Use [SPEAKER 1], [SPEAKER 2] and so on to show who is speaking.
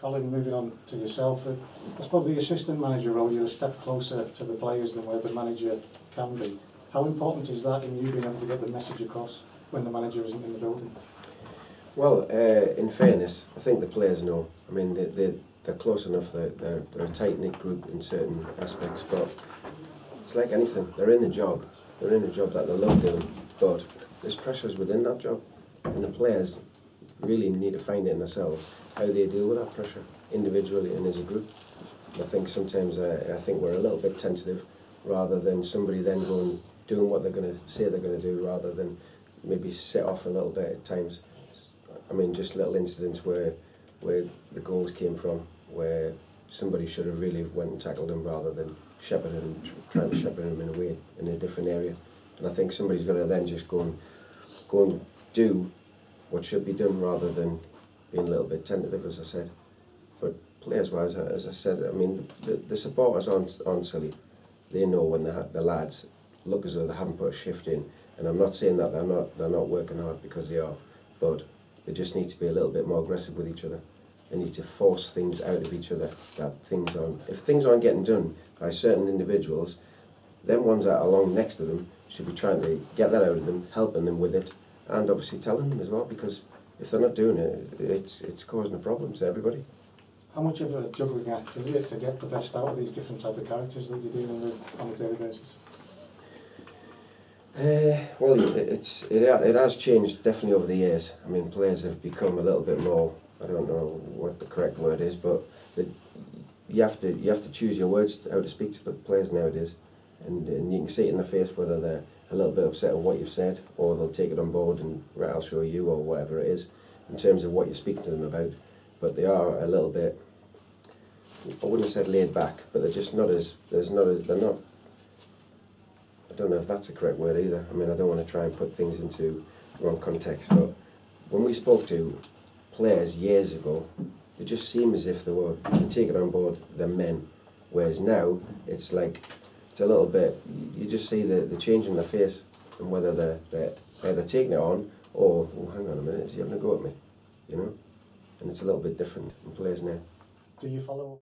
[SPEAKER 1] Colin, moving on to yourself, I suppose the assistant manager role, you're a step closer to the players than where the manager can be. How important is that in you being able to get the message across when the manager isn't in the building?
[SPEAKER 2] Well, in fairness, I think the players know. I mean, they're close enough, they're a tight-knit group in certain aspects, but it's like anything, they're in a job. They're in a job that they love doing, but there's pressures within that job, and the players really need to find it in themselves how they deal with that pressure, individually and as a group. And I think sometimes I think we're a little bit tentative, rather than somebody then doing what they're going to say they're going to do, rather than maybe set off a little bit at times. I mean, just little incidents where the goals came from, where somebody should have really went and tackled him rather than shepherding him, trying to shepherd him in a way, in a different area. And I think somebody's got to then just go and do what should be done rather than being a little bit tentative, as I said. But players-wise, as I said, I mean, the supporters aren't silly. They know when the lads look as though they haven't put a shift in. And I'm not saying that they're not working hard, because they are, but they just need to be a little bit more aggressive with each other. They need to force things out of each other, if things aren't getting done by certain individuals, them ones that are along next to them should be trying to get that out of them, helping them with it, and obviously telling them as well, because if they're not doing it, it's causing a problem to everybody.
[SPEAKER 1] How much of a juggling act is it to get the best out of these different type of characters that you're dealing with on a daily basis?
[SPEAKER 2] Well, it has changed definitely over the years. I mean, players have become a little bit more, I don't know what the correct word is, but you have to choose your words how to speak to the players nowadays, and you can see it in their face whether they're a little bit upset with what you've said, or they'll take it on board and right, I'll show you, or whatever it is in terms of what you're speaking to them about. But they are a little bit, I wouldn't have said laid back, but they're just not as they're not. I don't know if that's the correct word either. I mean, I don't want to try and put things into wrong context, but when we spoke to players years ago, they just seemed as if they take it on board, they're men. Whereas now, it's like, it's a little bit, you just see the change in their face, and whether they're either taking it on, or, oh, hang on a minute, is he having a go at me? You know? And it's a little bit different in players now.
[SPEAKER 1] Do you follow